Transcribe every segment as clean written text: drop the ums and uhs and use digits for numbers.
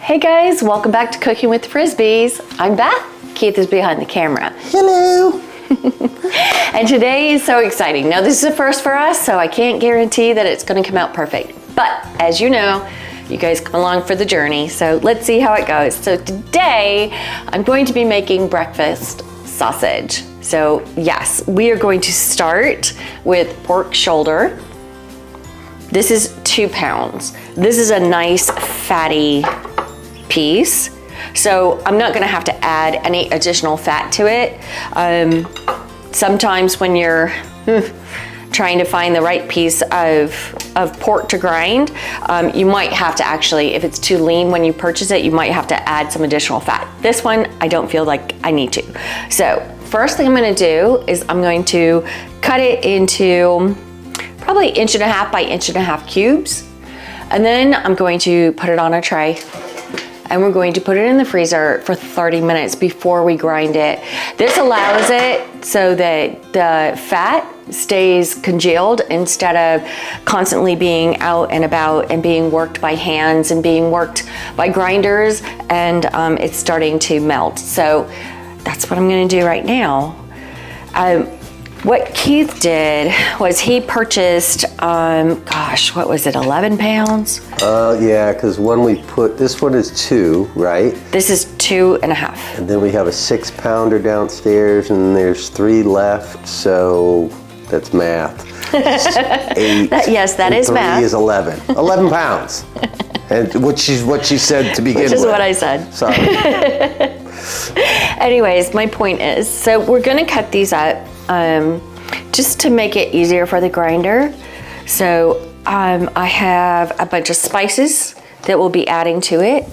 Hey guys, welcome back to Cooking with the Frisbees. I'm Beth. Keith is behind the camera. Hello. And today is so exciting. Now this is a first for us, so I can't guarantee that it's going to come out perfect. But as you know, you guys come along for the journey, so let's see how it goes. So today, I'm going to be making breakfast sausage. So yes, we are going to start with pork shoulder. This is 2 pounds. This is a nice fatty piece. So I'm not gonna have to add any additional fat to it. Sometimes when you're trying to find the right piece of pork to grind, you might have to actually, if it's too lean when you purchase it, you might have to add some additional fat. This one, I don't feel like I need to. So first thing I'm gonna do is I'm going to cut it into probably 1.5 by 1.5 cubes. And then I'm going to put it on a tray and we're going to put it in the freezer for 30 minutes before we grind it. This allows it so that the fat stays congealed instead of constantly being out and about and being worked by hands and being worked by grinders, and it's starting to melt. So that's what I'm gonna do right now. What Keith did was he purchased, gosh, what was it, 11 pounds? Yeah, because when we put, this one is 2, right? This is 2.5. And then we have a 6-pounder downstairs and there's 3 left, so that's math. 8. Yes, that is math. 3 is 11. 11 pounds. And what she said to begin with. Which is what I said. Sorry. Anyways, my point is, so we're gonna cut these up just to make it easier for the grinder. So I have a bunch of spices that we'll be adding to it.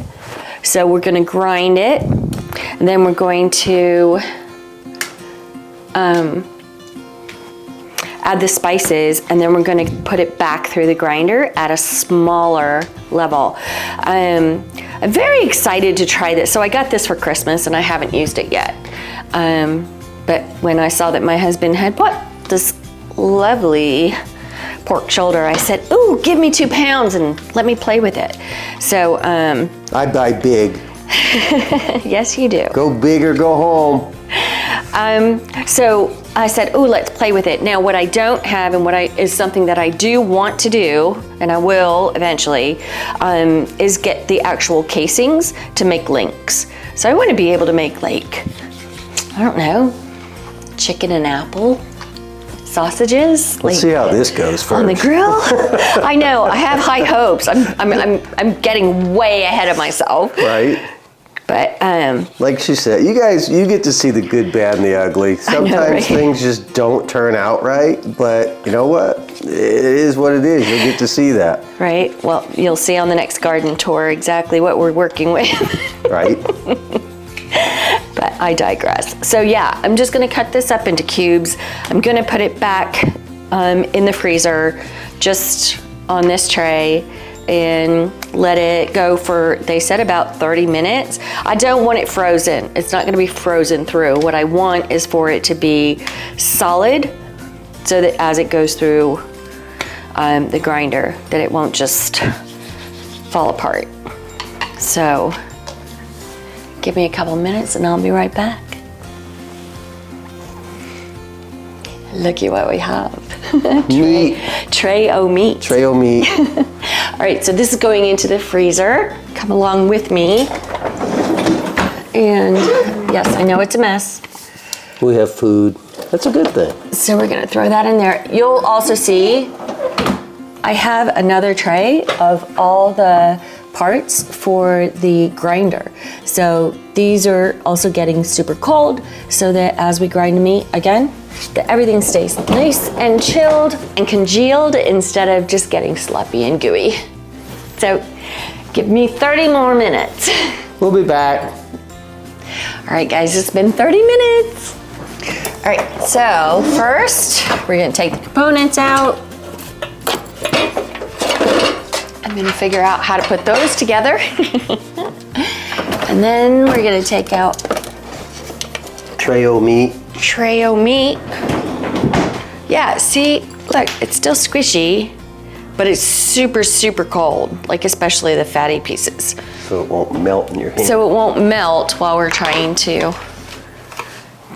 So we're gonna grind it, and then we're going to add the spices, and then we're gonna put it back through the grinder at a smaller level. I'm very excited to try this. So I got this for Christmas and I haven't used it yet. But when I saw that my husband had bought this lovely pork shoulder, I said, ooh, give me 2 pounds and let me play with it. So, I buy big. yes, you do. Go big or go home. So I said, ooh, let's play with it. Now, what I don't have and is something that I do want to do, and I will eventually, is get the actual casings to make links. So I want to be able to make, like, I don't know, chicken and apple sausages. Let's see how this goes first. On the grill? I know, I have high hopes. I'm getting way ahead of myself. Right. But like she said, you guys, you get to see the good, bad, and the ugly. Sometimes know, right? things just don't turn out right, but you know what? It is what it is. You'll get to see that. Right. Well, you'll see on the next garden tour exactly what we're working with. Right. But I digress. So yeah, I'm just gonna cut this up into cubes. I'm gonna put it back in the freezer, just on this tray, and let it go for, they said, about 30 minutes. I don't want it frozen. It's not gonna be frozen through. What I want is for it to be solid, so that as it goes through the grinder, that it won't just fall apart. So give me a couple minutes and I'll be right back. Looky what we have. Meat. Tray o' meat. Tray o' meat. All right, so this is going into the freezer. Come along with me. And yes, I know it's a mess. We have food. That's a good thing. So we're gonna throw that in there. You'll also see I have another tray of all the parts for the grinder. So these are also getting super cold, so that as we grind meat again, that everything stays nice and chilled and congealed instead of just getting sloppy and gooey. So give me 30 more minutes. We'll be back. All right, guys, it's been 30 minutes. All right, so first we're gonna take the components out. I'm gonna figure out how to put those together. And then we're gonna take out Tray o' meat. Tray o' meat. Yeah, see, look, it's still squishy, but it's super, super cold, like especially the fatty pieces. So it won't melt in your hand. So it won't melt while we're trying to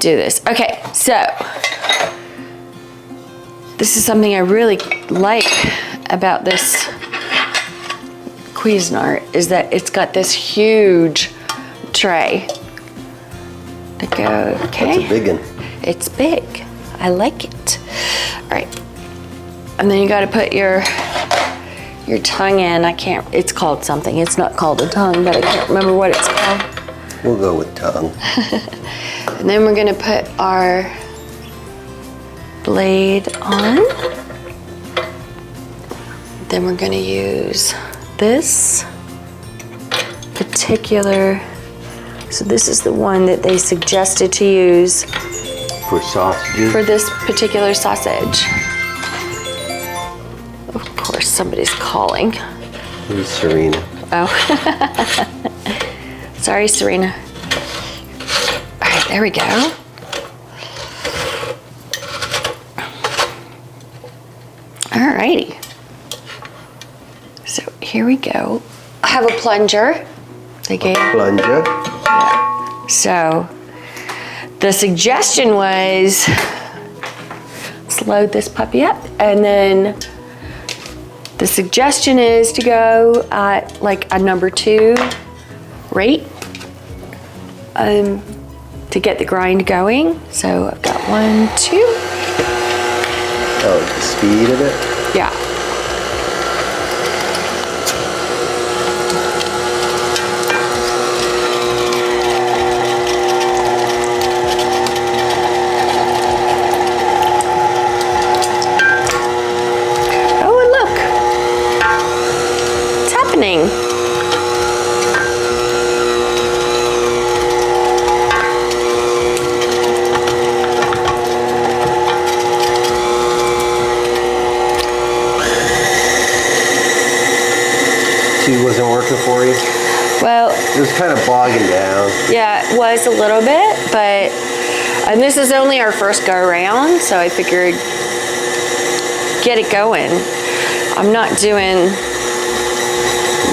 do this. Okay, so this is something I really like about this Cuisinart is that it's got this huge tray to go. Okay, That's a big one. it's big. I like it. All right, and then you got to put your tongue in. It's called something. It's not called a tongue, but I can't remember what it's called. We'll go with tongue. And then we're gonna put our blade on. Then we're gonna use this particular, so this is the one that they suggested to use For sausages. for this particular sausage. Of course, somebody's calling. Who's Serena? Oh, sorry, Serena. All right, there we go. All righty. So here we go. I have a plunger. They gave. Plunger. So the suggestion was let's load this puppy up, and then the suggestion is to go at like a number 2 rate to get the grind going. So I've got 1, 2. Oh, the speed of it? Yeah. Oh, and look. It's happening. Wasn't working for you? Well, It was kind of bogging down. yeah, it was a little bit, but, and this is only our first go around, so I figured get it going. I'm not doing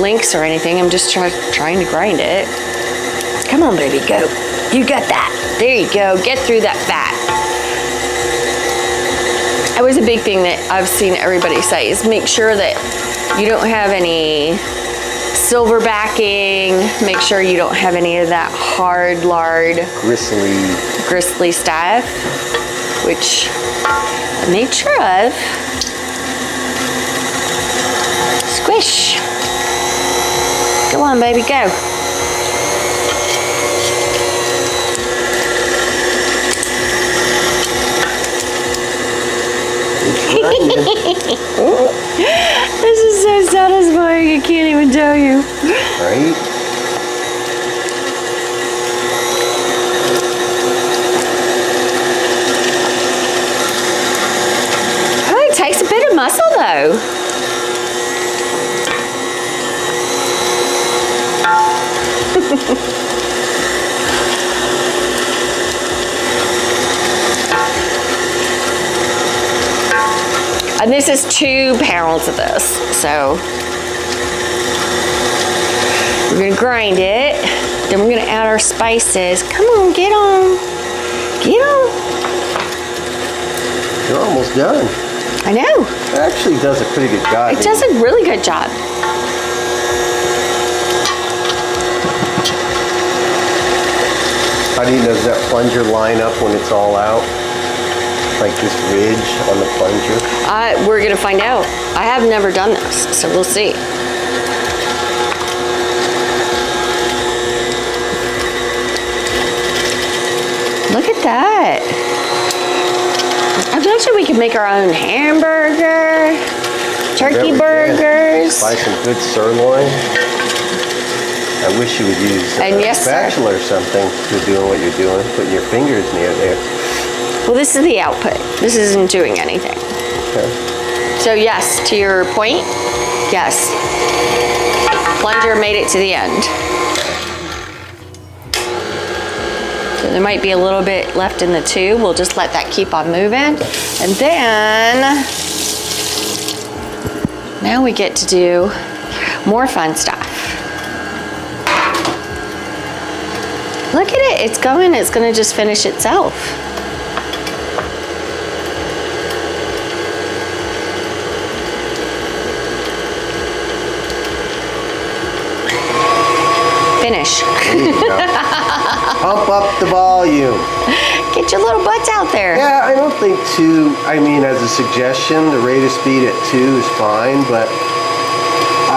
links or anything, I'm just trying to grind it. Come on, baby, go. You got that. There you go, get through that fat. That was a big thing that I've seen everybody say is make sure that you don't have any silver backing, make sure you don't have any of that hard lard, gristly stuff, which I made sure of. Squish. Go on, baby, go. This is so satisfying, I can't even tell you. Right? Oh, it takes a bit of muscle though. And this is 2 pounds of this, so we're gonna grind it. Then we're gonna add our spices. Come on, get on. Get on. You're almost done. I know. It actually does a pretty good job. It does a really good job. How do you know, does that plunger line up when it's all out? Like this ridge on the plunger? We're gonna find out. I have never done this, so we'll see. Look at that. I bet you we could make our own hamburger, turkey burgers. Buy some good sirloin. I wish you would use And yes, sir. spatula or something for doing what you're doing, putting your fingers near there. Well, this is the output. This isn't doing anything. Okay. So yes, to your point, yes. Plunger made it to the end. So there might be a little bit left in the tube. We'll just let that keep on moving. And then, now we get to do more fun stuff. it's going. It's going to just finish itself. Finish. There you go. Pump up the volume. Get your little butts out there. Yeah, I don't think 2, I mean, as a suggestion, the rate of speed at 2 is fine, but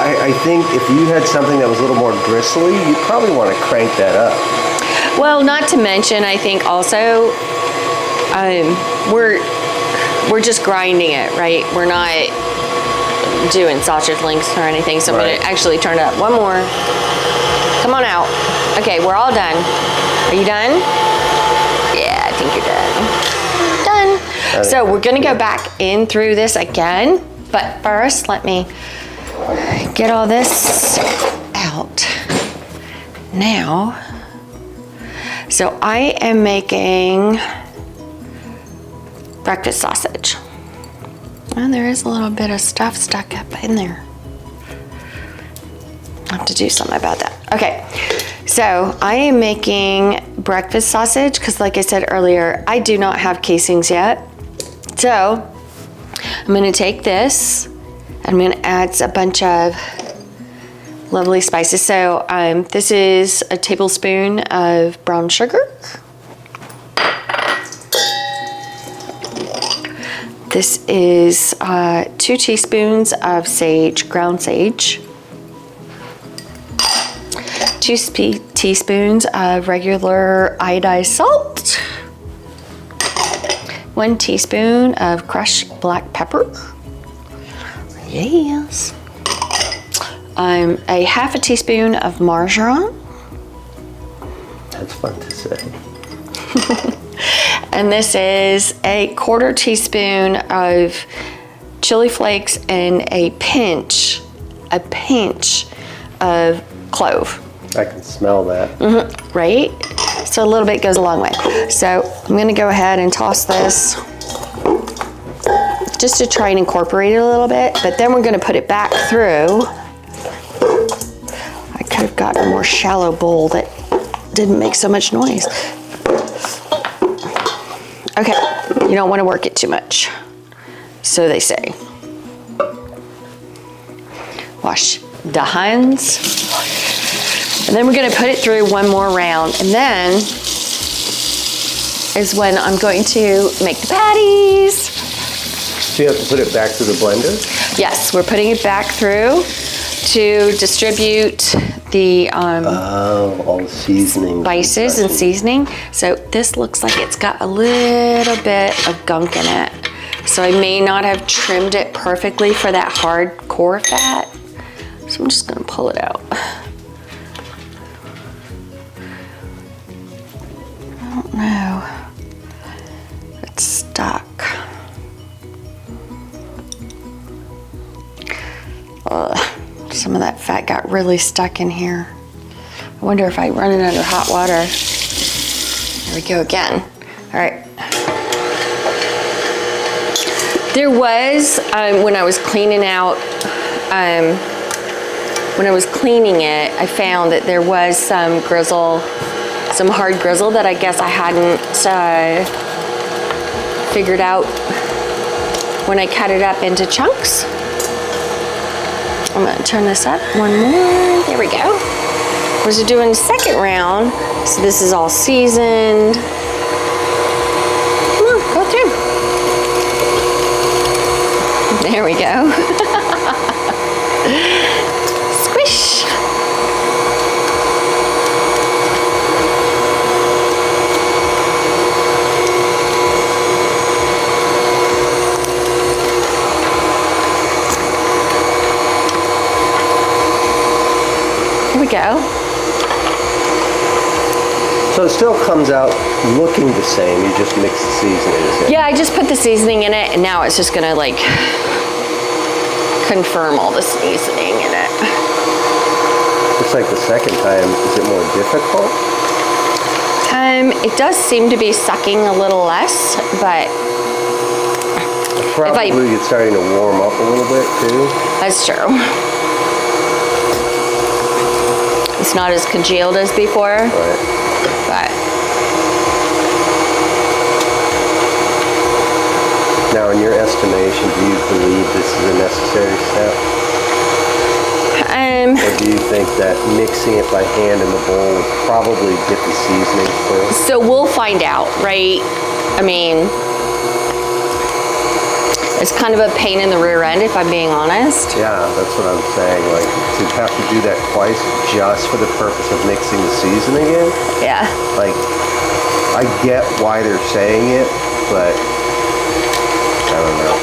I think if you had something that was a little more bristly, you'd probably want to crank that up. Well, not to mention, I think also, we're just grinding it, right? We're not doing sausage links or anything, so I'm Right. gonna actually turn it up. One more. Come on out. Okay, we're all done. Are you done? Yeah, I think you're done. Done. So we're gonna go back in through this again, but first let me get all this out. Now, so I am making breakfast sausage. And there is a little bit of stuff stuck up in there. I have to do something about that. Okay, so I am making breakfast sausage because like I said earlier, I do not have casings yet. So I'm gonna take this, I'm gonna add a bunch of lovely spices. So this is a tablespoon of brown sugar. This is 2 teaspoons of sage, ground sage. 2 teaspoons of regular iodized salt. 1 teaspoon of crushed black pepper. Yes. A half a teaspoon of marjoram. That's fun to say. And this is a 1/4 teaspoon of chili flakes and a pinch of clove. I can smell that. Right? So a little bit goes a long way. So I'm gonna go ahead and toss this just to try and incorporate it a little bit, but then we're gonna put it back through. I could have gotten a more shallow bowl that didn't make so much noise. Okay, you don't wanna work it too much. So they say. Wash the hands. And then we're gonna put it through one more round, and then is when I'm going to make the patties. So you have to put it back through the blender? Yes, we're putting it back through to distribute the all the seasoning. spices and seasoning. So this looks like it's got a little bit of gunk in it. So I may not have trimmed it perfectly for that hardcore fat. So I'm just gonna pull it out. I don't know. It's stuck. Ugh, some of that fat got really stuck in here. I wonder if I run it under hot water. There we go again. All right. There was, when I was cleaning out, when I was cleaning it, I found that there was some grizzle, some hard grizzle that I guess I hadn't figured out when I cut it up into chunks. I'm gonna turn this up one more. There we go. We're doing the second round, so this is all seasoned. Come on, go through. There we go. Squish. Here we go. So it still comes out looking the same, you just mix the seasonings in. Yeah, I just put the seasoning in it, and now it's just gonna like confirm all the seasoning in it. Looks like the second time, is it more difficult? It does seem to be sucking a little less, but Probably it's starting to warm up a little bit too. that's true. It's not as congealed as before, Right. but estimation, do you believe this is a necessary step? Or do you think that mixing it by hand in the bowl would probably get the seasoning through? So we'll find out, right? I mean, it's kind of a pain in the rear end, if I'm being honest. Yeah, that's what I'm saying. Like, to have to do that twice just for the purpose of mixing the seasoning in? Yeah. Like, I get why they're saying it, but I don't know.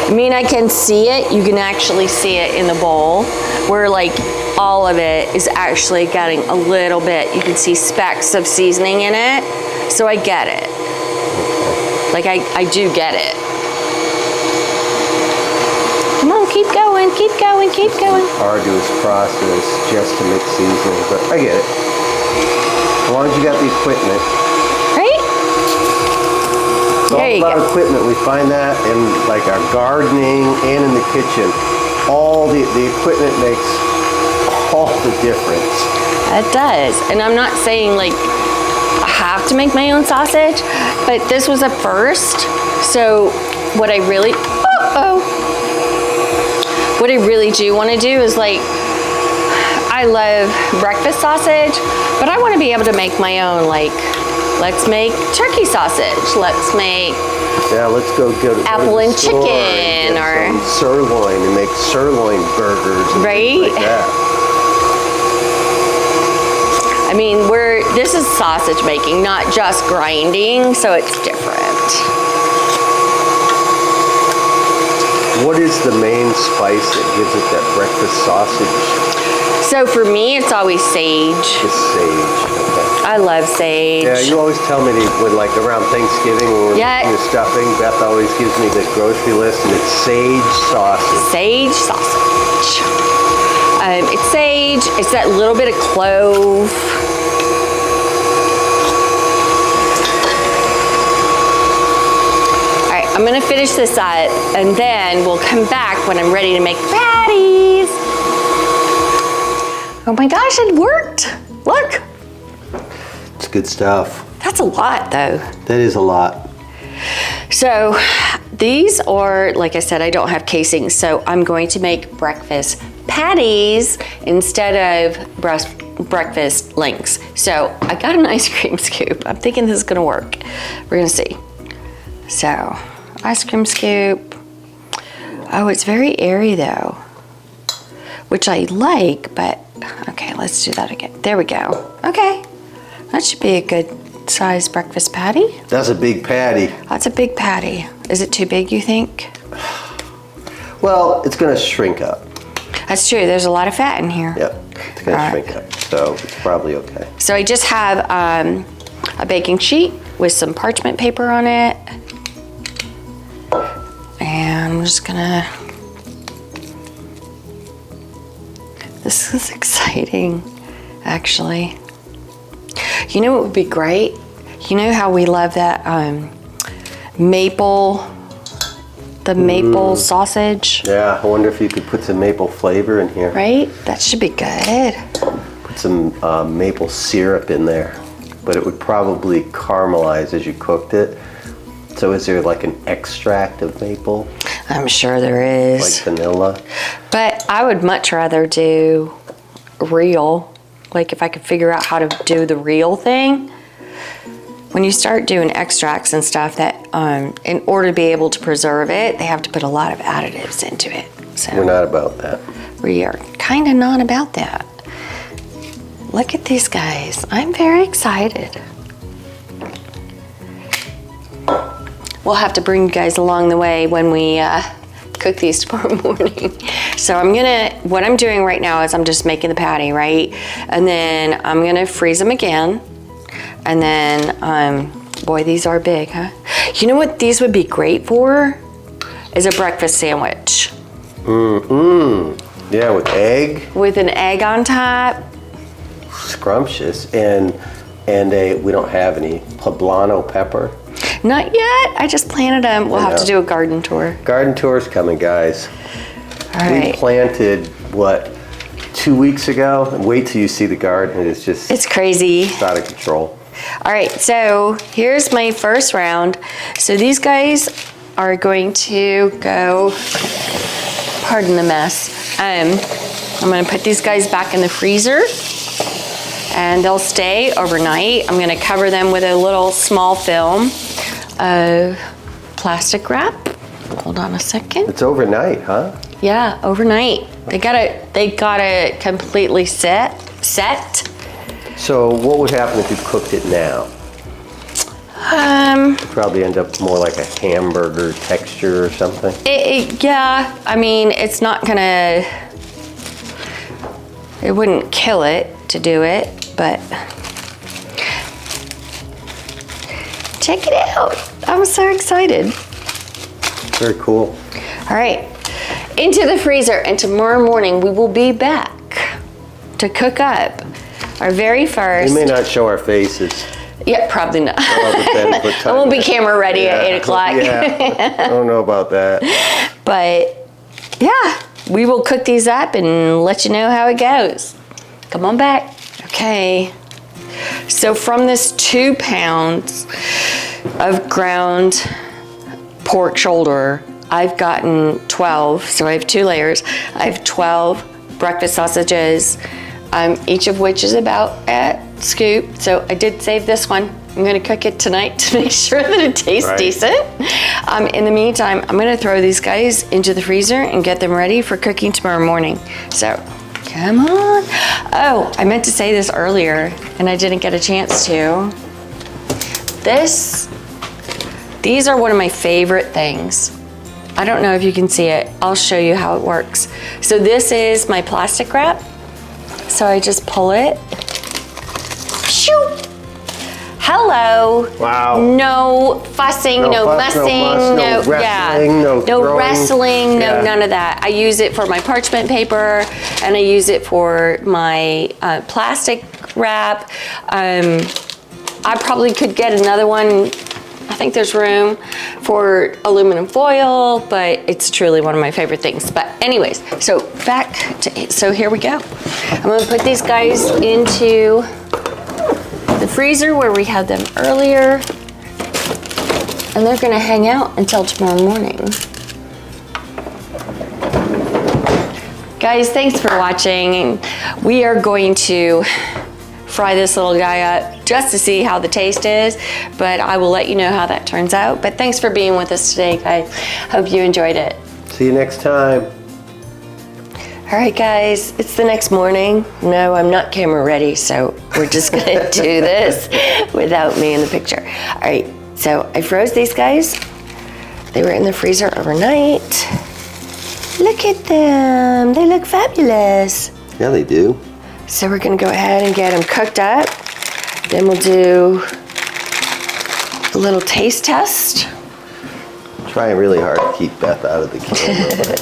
I mean, I can see it. You can actually see it in the bowl where like all of it is actually getting a little bit, you can see specks of seasoning in it. So I get it. Like I do get it. Come on, keep going, keep going, keep going. Arduous process just to mix seasoning, but I get it. As long as you got the equipment. Right? It's all about equipment. We find that in like our gardening and in the kitchen. All the equipment makes all the difference. It does. And I'm not saying like I have to make my own sausage, but this was a first. So what I really, what I really do want to do is like, I love breakfast sausage, but I want to be able to make my own, like, let's make turkey sausage. Let's make let's go to apple and chicken and or sirloin and make sirloin burgers and things like that. I mean, this is sausage making, not just grinding, so it's different. What is the main spice that gives it that breakfast sausage? So for me, it's always sage. Just sage. Okay. I love sage. Yeah, you always tell me when like around Thanksgiving when we're making the stuffing, Beth always gives me the grocery list and it's sage sausage. Sage sausage. It's sage, it's that little bit of clove. All right, I'm gonna finish this up and then we'll come back when I'm ready to make patties. Oh my gosh, it worked. Look. It's good stuff. That's a lot though. That is a lot. So these are, like I said, I don't have casings, so I'm going to make breakfast patties instead of breakfast links. So I got an ice cream scoop. I'm thinking this is gonna work. We're gonna see. So, ice cream scoop. Oh, it's very airy though, which I like, but okay, let's do that again. There we go. Okay, that should be a good size breakfast patty. That's a big patty. That's a big patty. Is it too big, you think? Well, it's gonna shrink up. That's true, there's a lot of fat in here. Yep, it's gonna shrink up, so it's probably okay. So I just have a baking sheet with some parchment paper on it. And I'm just gonna, this is exciting, actually. You know what would be great? You know how we love that maple sausage? Yeah, I wonder if you could put some maple flavor in here. Right? That should be good. Put some maple syrup in there, but it would probably caramelize as you cooked it. So is there like an extract of maple? I'm sure there is. Like vanilla? But I would much rather do real. Like if I could figure out how to do the real thing. When you start doing extracts and stuff, that in order to be able to preserve it, they have to put a lot of additives into it. So we're not about that. We are kind of not about that. Look at these guys. I'm very excited. We'll have to bring you guys along the way when we cook these tomorrow morning. So what I'm doing right now is I'm just making the patty, right? And then I'm gonna freeze them again. And then, boy, these are big, huh? You know what these would be great for? Is a breakfast sandwich. Yeah, with egg. With an egg on top. Scrumptious. And we don't have any poblano pepper. Not yet. I just planted them. We'll have to do a garden tour. Garden tour's coming, guys. All right. We planted, 2 weeks ago? And wait till you see the garden. It's just... It's crazy. It's out of control. All right, so here's my first round. So these guys are going to go, pardon the mess. I'm gonna put these guys back in the freezer and they'll stay overnight. I'm gonna cover them with a little small film of plastic wrap. Hold on a second. It's overnight, huh? Yeah, overnight. They gotta completely set. So what would happen if you cooked it now? Probably end up more like a hamburger texture or something. Yeah, I mean, it's not gonna, it wouldn't kill it to do it, but check it out. I'm so excited. Very cool. All right, into the freezer, and tomorrow morning we will be back to cook up our very first. We may not show our faces. Yeah, probably not. I won't be camera ready at 8 o'clock. Yeah, I don't know about that. But yeah, we will cook these up and let you know how it goes. Come on back. Okay. So from this 2 pounds of ground pork shoulder, I've gotten 12. So I have 2 layers. I have 12 breakfast sausages, each of which is about a scoop. So I did save this one. I'm gonna cook it tonight to make sure that it tastes decent. In the meantime, I'm gonna throw these guys into the freezer and get them ready for cooking tomorrow morning. So, come on. Oh, I meant to say this earlier and I didn't get a chance to. These are one of my favorite things. I don't know if you can see it. I'll show you how it works. So this is my plastic wrap. So I just pull it. Shoo! Hello. Wow. No fussing, no messing, no wrestling, no throwing. Wrestling, no Yeah. none of that. I use it for my parchment paper and I use it for my plastic wrap. I probably could get another one. I think there's room for aluminum foil, but it's truly one of my favorite things. But anyways, so here we go. I'm gonna put these guys into the freezer where we had them earlier, and they're gonna hang out until tomorrow morning. Guys, thanks for watching. We are going to fry this little guy up just to see how the taste is, but I will let you know how that turns out. But thanks for being with us today, guys. Hope you enjoyed it. See you next time. All right, guys, it's the next morning. No, I'm not camera ready, so we're just gonna do this without me in the picture. All right, so I froze these guys. They were in the freezer overnight. Look at them, they look fabulous. Yeah, they do. So we're gonna go ahead and get them cooked up. Then we'll do a little taste test. Trying really hard to keep Beth out of the camera.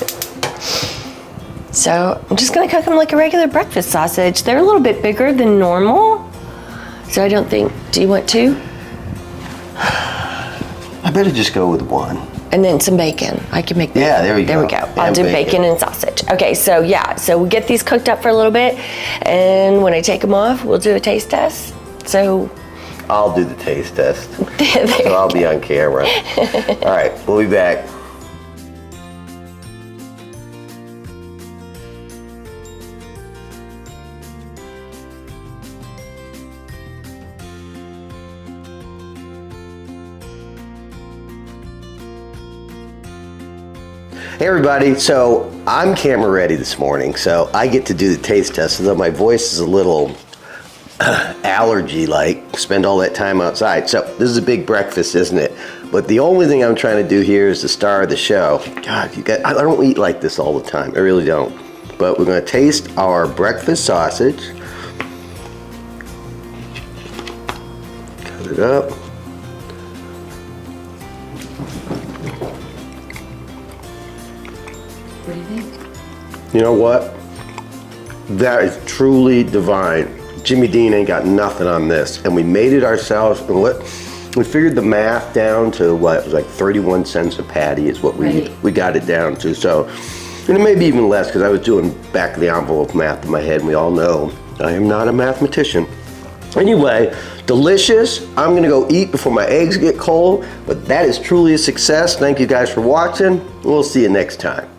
So I'm just gonna cook them like a regular breakfast sausage. They're a little bit bigger than normal. So I don't think, do you want 2? I better just go with 1. And then some bacon. I can make bacon. Yeah, there we go. There we go. I'll do bacon and sausage. Okay, so yeah, so we'll get these cooked up for a little bit, and when I take them off, we'll do a taste test. So I'll do the taste test. So I'll be on camera. All right, we'll be back. Hey everybody, so I'm camera ready this morning, so I get to do the taste test, although my voice is a little allergy-like, spend all that time outside. So this is a big breakfast, isn't it? But the only thing I'm trying to do here is the star of the show. God, I don't eat like this all the time, I really don't. But we're gonna taste our breakfast sausage. Cut it up. What do you think? You know what? That is truly divine. Jimmy Dean ain't got nothing on this. And we made it ourselves. And we figured the math down to what? It was like 31 cents a patty is what we got it down to. So, and it may be even less because I was doing back of the envelope math in my head. And we all know I am not a mathematician. Anyway, delicious. I'm gonna go eat before my eggs get cold, but that is truly a success. Thank you guys for watching. We'll see you next time.